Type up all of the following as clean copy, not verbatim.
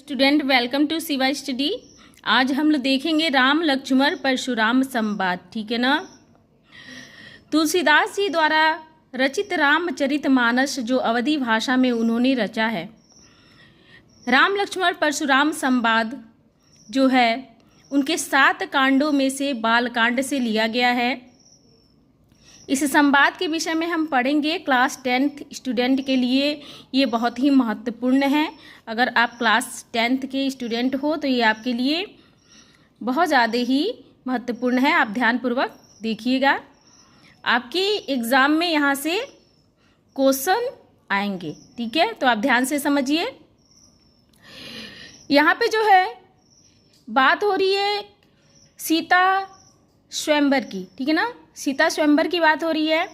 Student, welcome to Shiva study. आज हम लोग देखेंगे राम लक्ष्मण परशुराम संवाद। ठीक है ना। तुलसीदास जी द्वारा रचित रामचरितमानस जो अवधी भाषा में उन्होंने रचा है, राम लक्ष्मण परशुराम संवाद जो है उनके 7 कांडों में से बालकांड से लिया गया है। इस संवाद के विषय में हम पढ़ेंगे। क्लास 10th स्टूडेंट के लिए ये बहुत ही महत्वपूर्ण है। अगर आप क्लास 10th के स्टूडेंट हो तो ये आपके लिए बहुत ज़्यादा ही महत्वपूर्ण है। आप ध्यानपूर्वक देखिएगा, आपके एग्ज़ाम में यहाँ से क्वेश्चन आएंगे। ठीक है, तो आप ध्यान से समझिए। यहाँ पे जो है बात हो रही है सीता स्वयंवर की। ठीक है ना, सीता स्वयंवर की बात हो रही है।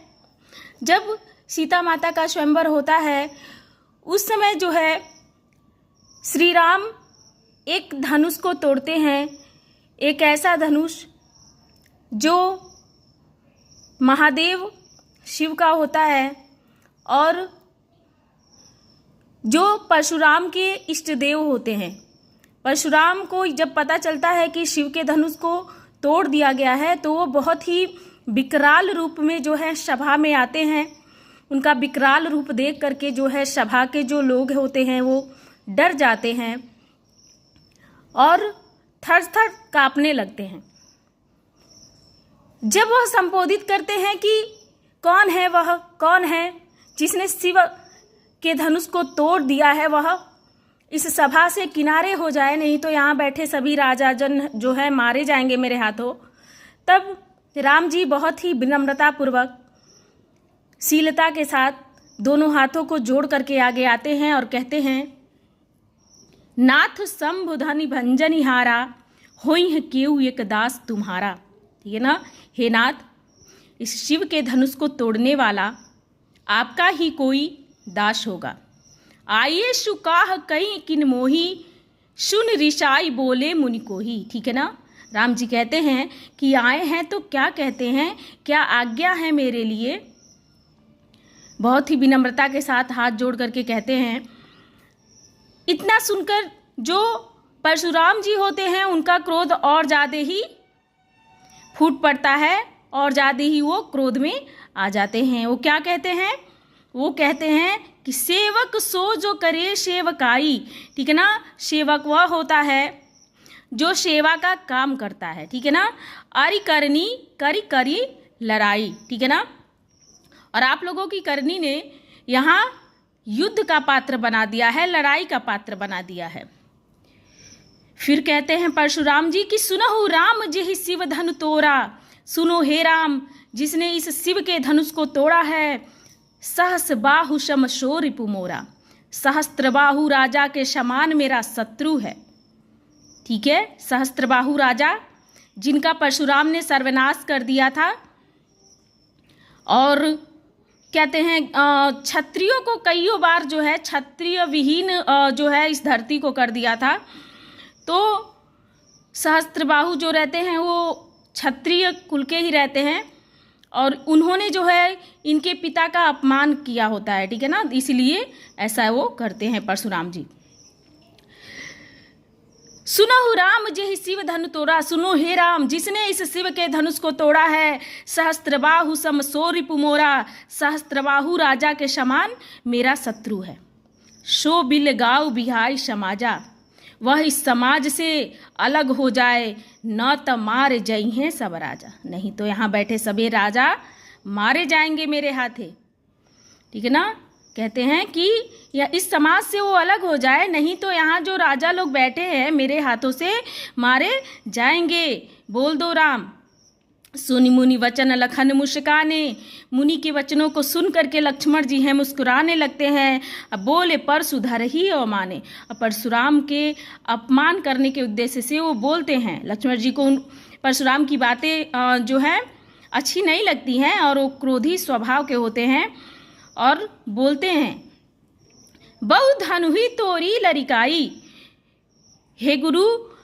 जब सीता माता का स्वयंवर होता है उस समय जो है श्री राम एक धनुष को तोड़ते हैं, एक ऐसा धनुष जो महादेव शिव का होता है और जो परशुराम के इष्ट देव होते हैं। परशुराम को जब पता चलता है कि शिव के धनुष को तोड़ दिया गया है तो वो बहुत ही विकराल रूप में जो है सभा में आते हैं। उनका विकराल रूप देख करके जो है सभा के जो लोग होते हैं वो डर जाते हैं और थर थर कांपने लगते हैं। जब वह संबोधित करते हैं कि कौन है वह, कौन है जिसने शिव के धनुष को तोड़ दिया है, वह इस सभा से किनारे हो जाए, नहीं तो यहाँ बैठे सभी राजाजन जो है मारे जाएंगे मेरे हाथों। तब राम जी बहुत ही विनम्रतापूर्वक शीलता के साथ दोनों हाथों को जोड़ करके आगे आते हैं और कहते हैं, नाथ शंभुधनि भंजनिहारा होई है केऊ एक दास तुम्हारा। ठीक है ना। हे नाथ, इस शिव के धनुष को तोड़ने वाला आपका ही कोई दास होगा। आइए सुकाह कहीं किन मोही सुन ऋषाई बोले मुनि को ही। ठीक है ना। राम जी कहते हैं कि आए हैं तो क्या कहते हैं, क्या आज्ञा है मेरे लिए। बहुत ही विनम्रता के साथ हाथ जोड़ करके कहते हैं। इतना सुनकर जो परशुराम जी होते हैं उनका क्रोध और ज़्यादा ही फूट पड़ता है और ज़्यादा ही वो क्रोध में आ जाते हैं। वो क्या कहते हैं, वो कहते हैं कि सेवक सो जो करे सेवकाई। ठीक है ना। सेवक वह होता है जो सेवा का काम करता है। ठीक है ना। अरि करनी करी करी लड़ाई। ठीक है ना। और आप लोगों की करनी ने यहाँ युद्ध का पात्र बना दिया है, लड़ाई का पात्र बना दिया है। फिर कहते हैं परशुराम जी कि सुनहु राम जेहि शिव धनु तोड़ा। सुनो हे राम, जिसने इस शिव के धनुष को तोड़ा है, सहस बाहु सम सो रिपु मोरा। सहस्त्रबाहु राजा के समान मेरा शत्रु है। ठीक है। सहस्त्रबाहु राजा जिनका परशुराम ने सर्वनाश कर दिया था और कहते हैं क्षत्रियों को कईयों बार जो है क्षत्रिय विहीन जो है इस धरती को कर दिया था। तो सहस्त्रबाहु जो रहते हैं वो क्षत्रिय कुल के ही रहते हैं और उन्होंने जो है इनके पिता का अपमान किया होता है। ठीक है ना, इसलिए ऐसा वो करते हैं परशुराम जी। सुनहु राम जेहि शिव धनु तोड़ा। सुनो हे राम, जिसने इस शिव के धनुष को तोड़ा है, सहस्त्रबाहु सम सो रिपु मोरा। सहस्त्रबाहु राजा के समान मेरा शत्रु है। सो बिल गाँव बिहाई समाजा, वह इस समाज से अलग हो जाए, न तो मारे जई हैं सब राजा। नहीं तो यहाँ बैठे सभी राजा मारे जाएंगे मेरे हाथे। ठीक है ना। कहते हैं कि या इस समाज से वो अलग हो जाए, नहीं तो यहाँ जो राजा लोग बैठे हैं मेरे हाथों से मारे जाएंगे। बोल दो राम। सुनि मुनि वचन लखन मुस्काने। मुनि के वचनों को सुन करके लक्ष्मण जी हैं मुस्कुराने लगते हैं। अब बोले परशु धर ही अवमाने। अब परशुराम के अपमान करने के उद्देश्य से वो बोलते हैं। लक्ष्मण जी को परशुराम की बातें जो है अच्छी नहीं लगती हैं और वो क्रोधी स्वभाव के होते हैं और बोलते हैं, बहु धनु ही तोरी लरिकाई। हे गुरु,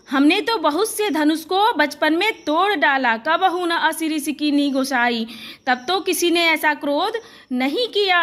हमने तो बहुत से धनुष को बचपन में तोड़ डाला, कबहु न असिरिस की नी गोसाई। तब तो किसी ने ऐसा क्रोध नहीं किया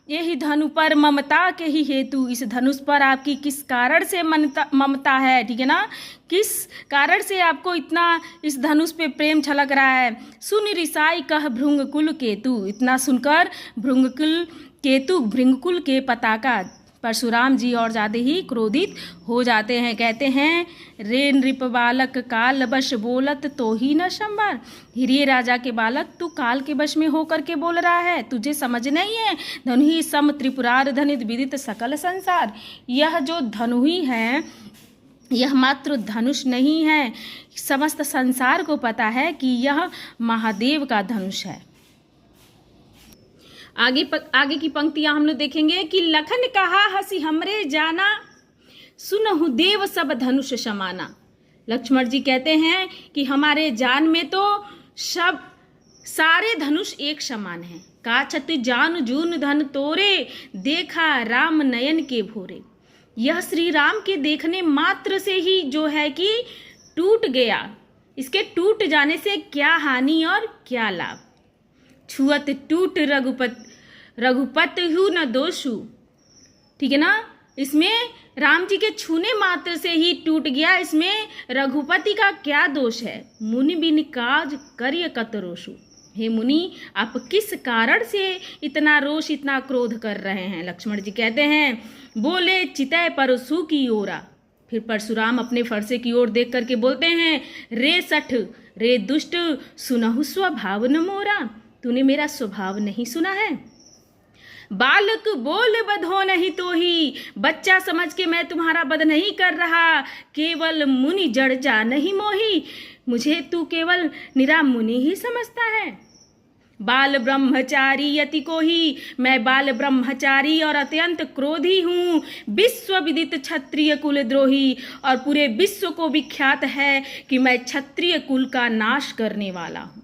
यही धनु पर ममता के ही हेतु, इस धनुष पर आपकी किस कारण से ममता है, ठीक है ना, किस कारण से आपको इतना इस धनुष पे प्रेम छलक रहा है। सुन रिसाई कह भृंगकुल केतु, इतना सुनकर भृंगकुल के पताका परशुराम जी और ज़्यादा ही क्रोधित हो जाते हैं। कहते हैं रे नृप बालक काल बश बोलत तो ही न संभार, हिरिय राजा के बालक तू काल के वश में होकर के बोल रहा है, तुझे समझ नहीं है। धनुहि सम त्रिपुरार धनित विदित सकल संसार, यह जो धनुहि है यह मात्र धनुष नहीं है, समस्त संसार को पता है कि यह महादेव का धनुष है। आगे की पंक्तियां हम लोग देखेंगे कि लखन कहा हसी हमरे जाना, सुनहु देव सब धनुष समाना। लक्ष्मण जी कहते हैं कि हमारे जान में तो सब सारे धनुष एक समान हैं। काछत जान जून धन तोरे, देखा राम नयन के भोरे। यह श्री राम के देखने मात्र से ही जो है कि टूट गया, इसके टूट जाने से क्या हानि और क्या लाभ। छुअत टूट रघुपत हु न दोषु, ठीक है ना, इसमें राम जी के छूने मात्र से ही टूट गया, इसमें रघुपति का क्या दोष है। मुनि बिन काज करिय कत रोषु, हे मुनि आप किस कारण से इतना रोष इतना क्रोध कर रहे हैं। लक्ष्मण जी कहते हैं बोले चितय परशु की ओरा, फिर परशुराम अपने फरसे की ओर देख करके बोलते हैं रे सठ रे दुष्ट सुनहु स्वभाव न मोरा, तूने मेरा स्वभाव नहीं सुना है। बालक बोल बधो नहीं तो ही, बच्चा समझ के मैं तुम्हारा वध नहीं कर रहा, केवल मुनि जड़ जा नहीं मोही, मुझे तू केवल निरा मुनि ही समझता है। बाल ब्रह्मचारी यति को ही, मैं बाल ब्रह्मचारी और अत्यंत क्रोधी हूँ। विश्व विदित क्षत्रिय कुल द्रोही, और पूरे विश्व को विख्यात है कि मैं क्षत्रिय कुल का नाश करने वाला हूँ।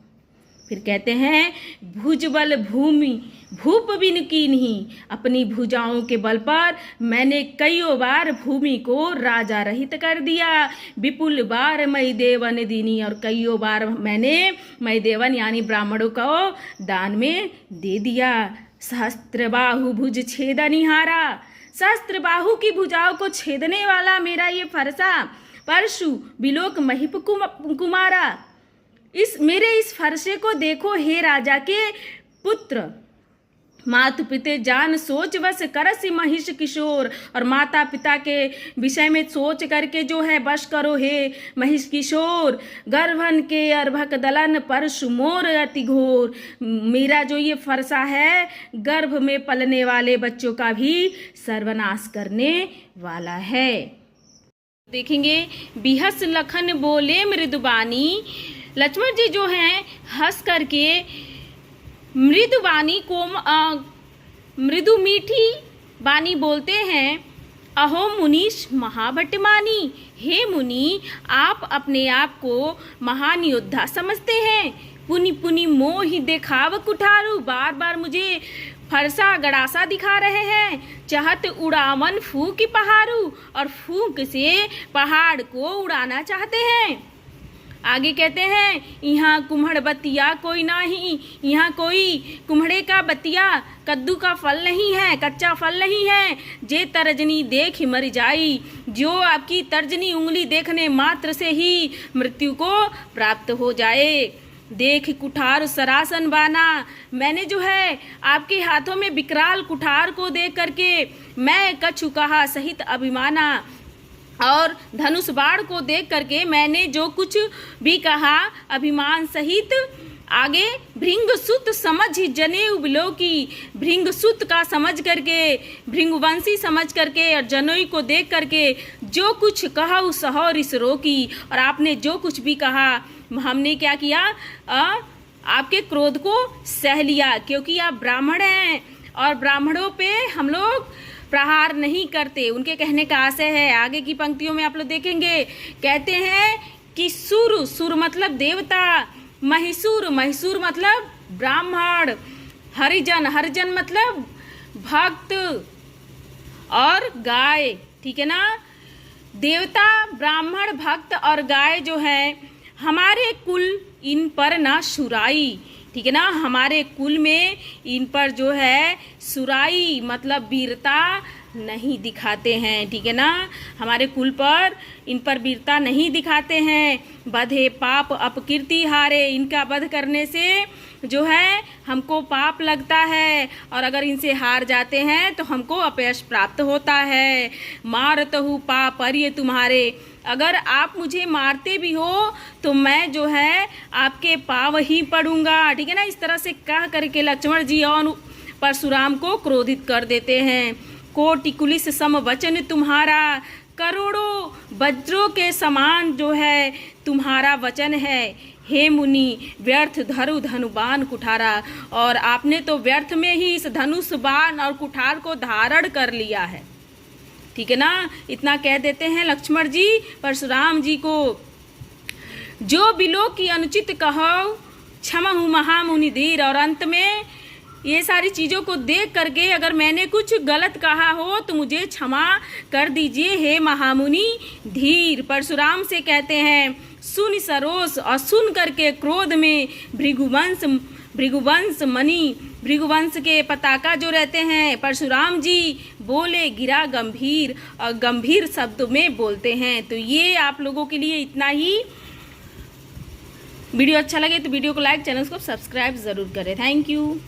फिर कहते हैं भुजबल भूमि भूप बिन कीन्ही, अपनी भुजाओं के बल पर मैंने कईयों बार भूमि को राजा रहित कर दिया। विपुल बार मई देवन दीनी, और कईयों बार मैंने मई देवन यानी ब्राह्मणों को दान में दे दिया। सहस्त्र बाहु भुज छेदनिहारा, सहस्त्र बाहु की भुजाओं को छेदने वाला मेरा ये फरसा, परशु बिलोक महिप कुमारा, इस मेरे इस फरसे को देखो हे राजा के पुत्र। मातु पिते जान सोच बस करस महिष किशोर, और माता पिता के विषय में सोच करके जो है बश करो हे महिष किशोर। गर्भन के अर्भक दलन परशु मोर अति घोर, मेरा जो ये फरसा है गर्भ में पलने वाले बच्चों का भी सर्वनाश करने वाला है। देखेंगे बिहस लखन बोले मृदुबानी, लक्ष्मण जी जो हैं हंस करके मृदुबानी को मृदु मीठी बानी बोलते हैं। अहो मुनीश महाभट्टमानी, हे मुनि आप अपने आप को महान योद्धा समझते हैं। पुनि पुनि मोहि देखाव कुठारू, बार बार मुझे फरसा गड़ासा दिखा रहे हैं। चाहत उड़ावन फूक पहाड़ू, और फूक से पहाड़ को उड़ाना चाहते हैं। आगे कहते हैं यहाँ कुम्हड़ बतिया कोई नहीं, यहाँ कोई कुम्हड़े का बतिया कद्दू का फल नहीं है, कच्चा फल नहीं है। जे तर्जनी देख मर जाई, जो आपकी तर्जनी उंगली देखने मात्र से ही मृत्यु को प्राप्त हो जाए। देख कुठार सरासन बाना, मैंने जो है आपके हाथों में विकराल कुठार को देख करके मैं कछु कहा सहित अभिमाना, और धनुष बाण को देख करके मैंने जो कुछ भी कहा अभिमान सहित। आगे भृंगसुत समझ जनेऊ बिलोकी, भृंगसुत का समझ करके भृंगवंशी समझ करके और जनोई को देख करके जो कुछ कहा उस सहोरिस रोकी, और आपने जो कुछ भी कहा हमने क्या किया, आपके क्रोध को सह लिया, क्योंकि आप ब्राह्मण हैं और ब्राह्मणों पे हम लोग प्रहार नहीं करते, उनके कहने का आशय है। आगे की पंक्तियों में आप लोग देखेंगे कहते हैं कि सुर, सुर मतलब देवता, महिषूर, महिषूर मतलब ब्राह्मण, हरिजन, हरिजन मतलब भक्त, और गाय, ठीक है ना। देवता, ब्राह्मण, भक्त और गाय जो है हमारे कुल इन पर ना सुराई, ठीक है ना। हमारे कुल में इन पर जो है सुराई मतलब वीरता नहीं दिखाते हैं, ठीक है ना। हमारे कुल पर इन पर वीरता नहीं दिखाते हैं। बधे पाप अपकीर्ति हारे, इनका वध करने से जो है हमको पाप लगता है और अगर इनसे हार जाते हैं तो हमको अपयश प्राप्त होता है। मारत हूँ पाप अर्य तुम्हारे, अगर आप मुझे मारते भी हो तो मैं जो है आपके पाव ही पड़ूंगा, ठीक है ना। इस तरह से कह करके लक्ष्मण जी और परशुराम को क्रोधित कर देते हैं। कोटि कुलिस सम वचन तुम्हारा, करोड़ों वज्रों के समान जो है तुम्हारा वचन है। हे मुनि व्यर्थ धरु धनुबान कुठारा, और आपने तो व्यर्थ में ही इस धनुष बाण और कुठार को धारण कर लिया है, ठीक है ना। इतना कह देते हैं लक्ष्मण जी परशुराम जी को। जो बिलो की अनुचित कहो क्षमा हूँ महामुनि धीर, और अंत में ये सारी चीज़ों को देख करके अगर मैंने कुछ गलत कहा हो तो मुझे क्षमा कर दीजिए हे महामुनि धीर। परशुराम से कहते हैं सुन सरोस, और सुन करके क्रोध में भृगुवंश मणि भृगुवंश के पताका जो रहते हैं परशुराम जी बोले गिरा गंभीर, और गंभीर शब्द में बोलते हैं। तो ये आप लोगों के लिए इतना ही। वीडियो अच्छा लगे तो वीडियो को लाइक, चैनल को सब्सक्राइब ज़रूर करें। Thank you.